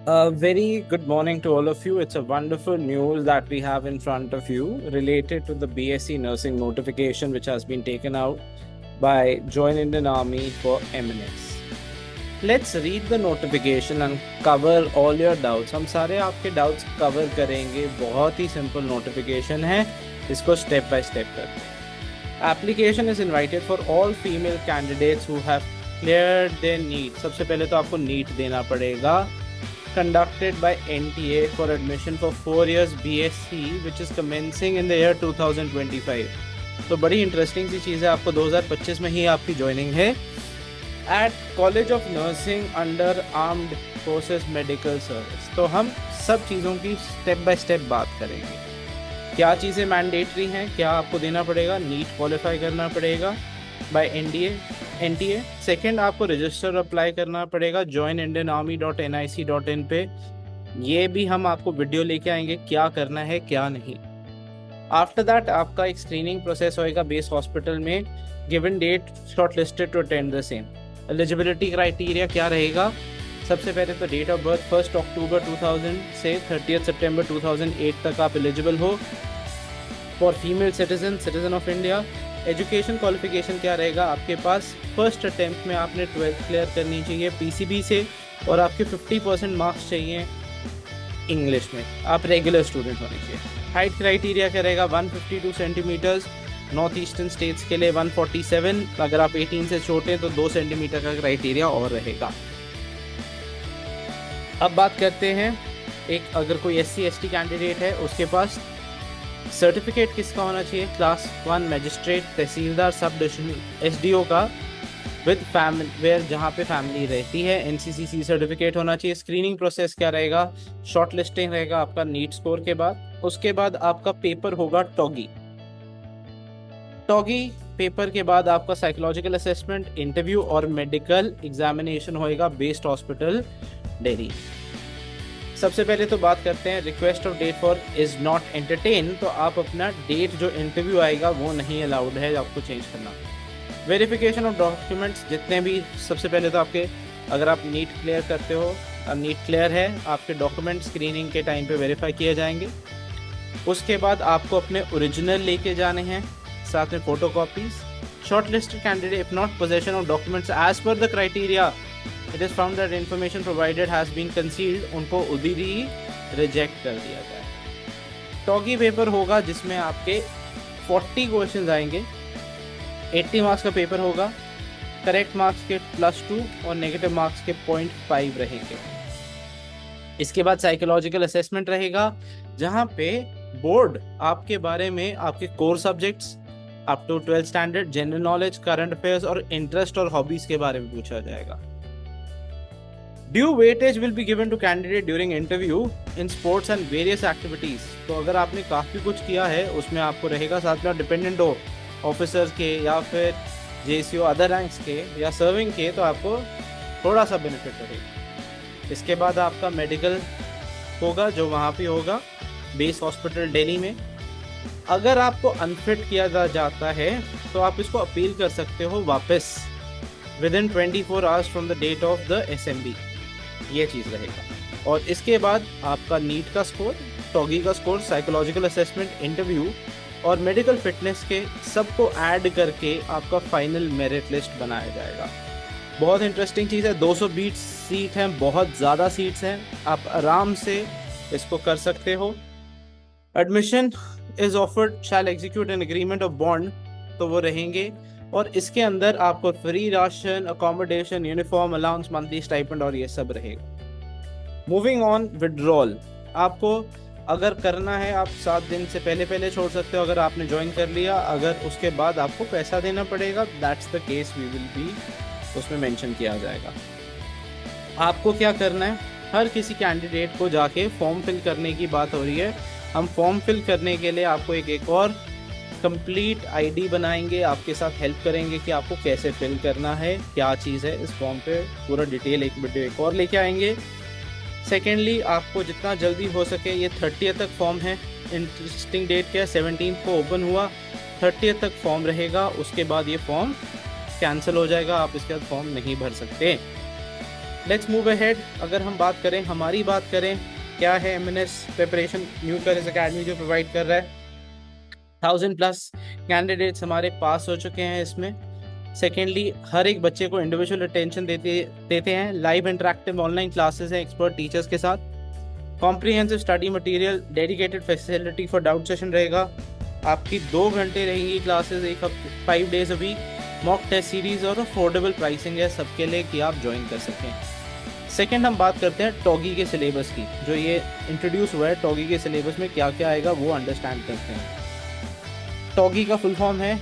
A very good morning to all of you. It's a wonderful news that we have in front of you related to the BSc nursing notification which has been taken out by Join Indian Army for MNS. Let's read the notification and cover all your doubts. हम सारे आपके doubts cover करेंगे. बहुत ही simple notification है. इसको step by step करते हैं. Application is invited for all female candidates who have cleared their NEET. सबसे पहले तो आपको NEET देना पड़ेगा. Conducted by NTA for admission for 4 years BSc which is commencing in the year 2025. तो बड़ी इंटरेस्टिंग सी चीज़ है, आपको 2025 में ही आपकी ज्वाइनिंग है at college of nursing under armed forces medical service. तो हम सब चीज़ों की स्टेप बाय स्टेप बात करेंगे. क्या चीज़ें मैंडेटरी हैं, क्या आपको देना पड़ेगा. नीट क्वालिफाई करना पड़ेगा बाय NTA. सेकेंड, आपको रजिस्टर अप्लाई करना पड़ेगा joinindianarmy.nic.in पे. ये भी हम आपको वीडियो लेके आएंगे क्या करना है क्या नहीं. आफ्टर दैट आपका एक स्क्रीनिंग प्रोसेस होएगा बेस हॉस्पिटल में. Given date shortlisted to attend the same. Eligibility criteria क्या रहेगा. सबसे पहले तो डेट ऑफ बर्थ 1 अक्टूबर 2000 से 30 सितंबर 2008 तक आप एलिजिबल हो. For female citizen of India. Education qualification क्या रहेगा आपके पास. फर्स्ट अटेम्प्ट में आपने 12th क्लियर करनी चाहिए PCB से और आपके 50% मार्क्स चाहिए इंग्लिश में. आप रेगुलर स्टूडेंट होने चाहिए. हाइट क्राइटेरिया क्या रहेगा. 152 सेंटीमीटर्स. नॉर्थ ईस्टर्न स्टेट्स के लिए 147. अगर आप 18 से छोटे हैं तो 2 सेंटीमीटर का क्राइटेरिया और रहेगा. अब बात करते हैं अगर कोई SC ST कैंडिडेट है उसके पास सर्टिफिकेट किसका होना चाहिए. क्लास 1 मजिस्ट्रेट, तहसीलदार, सब डिविजनल SDO का विद फैमिली वेयर जहाँ पे फैमिली रहती है. NCCC सर्टिफिकेट होना चाहिए. स्क्रीनिंग प्रोसेस क्या रहेगा. शॉर्ट लिस्टिंग रहेगा आपका नीट स्कोर के बाद. उसके बाद आपका पेपर होगा टॉगी पेपर के बाद आपका साइकोलॉजिकल असेसमेंट, इंटरव्यू और मेडिकल एग्जामिनेशन होएगा बेस्ड हॉस्पिटल दिल्ली. सबसे पहले तो बात करते हैं request of date for is not entertain. तो आप अपना डेट जो इंटरव्यू आएगा वो नहीं अलाउड है आपको चेंज करना. वेरिफिकेशन ऑफ डॉक्यूमेंट्स जितने भी, सबसे पहले तो आपके अगर आप नीट क्लियर करते हो, नीट क्लियर है, आपके डॉक्यूमेंट स्क्रीनिंग के टाइम पे वेरीफाई किए जाएंगे. उसके बाद आपको अपने ओरिजिनल लेके जाने हैं, साथ में photocopies. Shortlisted candidate if not possession of documents as per the criteria it is found that information provided has been concealed, उनको उधर ही रिजेक्ट कर दिया जाए. टॉगी पेपर होगा जिसमें आपके 40 क्वेश्चन आएंगे. 80 मार्क्स का पेपर होगा. करेक्ट मार्क्स के +2 और नेगेटिव मार्क्स के 0.5 रहेंगे. इसके बाद साइकोलॉजिकल असेसमेंट रहेगा जहां पे बोर्ड आपके बारे में, आपके core subjects up to 12th standard, general knowledge, current affairs और इंटरेस्ट और हॉबीज के बारे में पूछा जाएगा. Due weightage will be given to candidate during interview in sports and various activities. तो अगर आपने काफ़ी कुछ किया है उसमें आपको रहेगा. साथ में डिपेंडेंट हो ऑफिसर्स के या फिर JCO अदर रैंक्स के या सर्विंग के, तो आपको थोड़ा सा बेनिफिट रहेगा. इसके बाद आपका मेडिकल होगा जो वहाँ पे होगा बेस हॉस्पिटल दिल्ली में. अगर आपको अनफिट किया जाता है तो आप इसको अपील कर सकते हो वापस within 24 hours from the date of the SMB. ये चीज़ रहेगा. और इसके बाद आपका नीट का स्कोर, टॉगी का स्कोर, साइकोलॉजिकल असेसमेंट, इंटरव्यू और मेडिकल फिटनेस के सबको ऐड करके आपका फाइनल मेरिट लिस्ट बनाया जाएगा. बहुत इंटरेस्टिंग चीज़ है. 220 सीट हैं, बहुत ज़्यादा सीट्स हैं. आप आराम से इसको कर सकते हो. Admission is offered shall execute an agreement of bond, तो वो रहेंगे. और इसके अंदर आपको free ration, accommodation, uniform allowance, monthly stipend और ये सब रहेगा. मूविंग ऑन, विड्रॉल आपको अगर करना है आप 7 दिन से पहले छोड़ सकते हो. अगर आपने ज्वाइन कर लिया, अगर उसके बाद आपको पैसा देना पड़ेगा, that's the case we will be उसमें मेंशन किया जाएगा. आपको क्या करना है, हर किसी कैंडिडेट को जाके फॉर्म फिल करने की बात हो रही है. हम फॉर्म फिल करने के लिए आपको एक और कंप्लीट ID बनाएंगे, आपके साथ हेल्प करेंगे कि आपको कैसे फिल करना है, क्या चीज़ है इस फॉर्म पे, पूरा डिटेल एक वीडियो एक और लेके आएंगे. सेकेंडली, आपको जितना जल्दी हो सके, ये 30 तक फॉर्म है. इंटरेस्टिंग डेट क्या है, 17 को ओपन हुआ, 30 तक फॉर्म रहेगा. उसके बाद ये फॉर्म कैंसिल हो जाएगा, आप इसके बाद फॉर्म नहीं भर सकते. Let's move ahead. अगर हम बात करें, हमारी बात करें, क्या है MNS preparation new careers academy जो प्रोवाइड कर रहा है। 1000+ कैंडिडेट्स हमारे पास हो चुके हैं इसमें। सेकेंडली, हर एक बच्चे को इंडिविजुअल अटेंशन देते हैं। लाइव इंटरेक्टिव ऑनलाइन क्लासेस हैं एक्सपर्ट टीचर्स के साथ। Comprehensive study material, dedicated facility for doubt session रहेगा। आपकी 2 घंटे रहेंगी क्लासेस एक हफ्ते, 5 days a week. Mock test series और अफोर्डेबल प्राइसिंग है सबके लिए कि आप ज्वाइन कर सकें। सेकेंड, हम बात करते हैं टॉगी के सिलेबस की। जो ये इंट्रोड्यूस हुआ है, टॉगी के सिलेबस में क्या क्या आएगा वो अंडरस्टैंड करते हैं। टॉगी का फुल फॉर्म है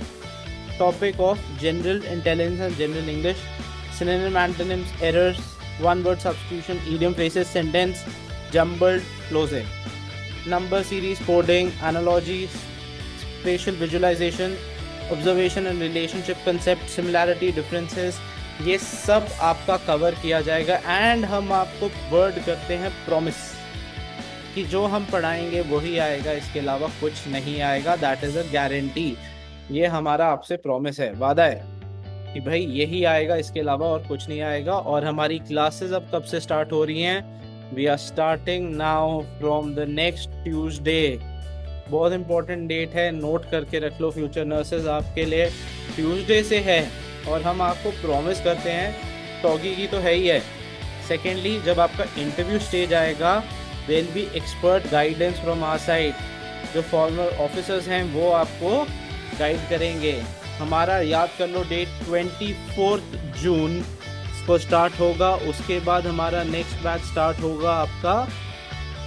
topic of general intelligence and general English, synonym, antonyms, errors, one word substitution, idiom, phrases, sentence, jumbled closing, number series, coding, analogy, special visualisation, observation and relationship concept, similarity, differences, ये सब आपका cover किया जाएगा। And हम आपको word करते हैं promise कि जो हम पढ़ाएंगे वही आएगा, इसके अलावा कुछ नहीं आएगा। That is a guarantee. ये हमारा आपसे प्रॉमिस है, वादा है कि भाई यही आएगा, इसके अलावा और कुछ नहीं आएगा। और हमारी क्लासेस अब कब से स्टार्ट हो रही हैं? We are starting now from the next Tuesday. बहुत इंपॉर्टेंट डेट है, नोट करके रख लो फ्यूचर नर्सेज, आपके लिए ट्यूसडे से है। और हम आपको प्रॉमिस करते हैं, टॉगी की तो है ही है। सेकेंडली, जब आपका इंटरव्यू स्टेज आएगा, there will be expert guidance from our side. जो फॉर्मर ऑफिसर्स हैं वो आपको गाइड करेंगे। हमारा याद कर लो डेट 24 जून को स्टार्ट होगा। उसके बाद हमारा नेक्स्ट बैच स्टार्ट होगा आपका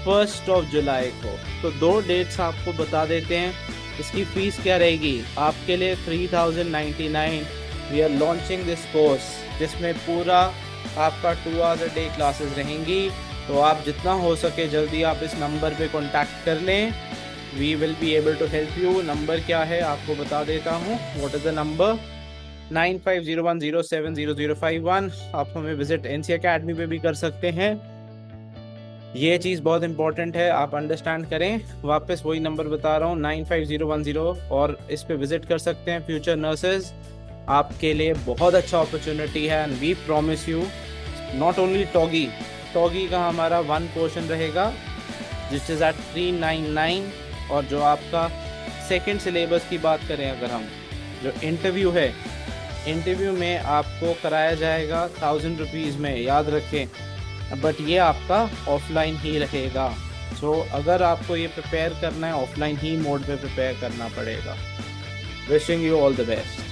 1 जुलाई को। तो 2 डेट्स आपको बता देते हैं। इसकी फीस क्या रहेगी आपके लिए? 3099। We are launching this course, जिसमें पूरा आपका 2 आवर्स अ डे क्लासेस रहेंगी। तो आप जितना हो सके जल्दी आप इस नंबर पे कांटेक्ट कर लें। We will be able to help you. Number क्या है आपको बता देता हूँ। What is the number? 9501070051। आप हमें विजिट एनसी अकेडमी पे भी कर सकते हैं। ये चीज़ बहुत इंपॉर्टेंट है, आप अंडरस्टैंड करें। वापस वही नंबर बता रहा हूँ, 95010, और इस पे विजिट कर सकते हैं। फ्यूचर नर्सेज आपके लिए बहुत अच्छा अपॉर्चुनिटी है। And we promise you, not only टॉगी का हमारा 1 पोर्शन रहेगा जिस इज़ एट 399। और जो आपका सेकंड सिलेबस की बात करें, अगर हम जो इंटरव्यू है, इंटरव्यू में आपको कराया जाएगा 1000 रुपीज़ में, याद रखें। बट ये आपका ऑफलाइन ही रहेगा। सो अगर आपको ये प्रिपेयर करना है, ऑफलाइन ही मोड पे प्रिपेयर करना पड़ेगा। Wishing you all the best.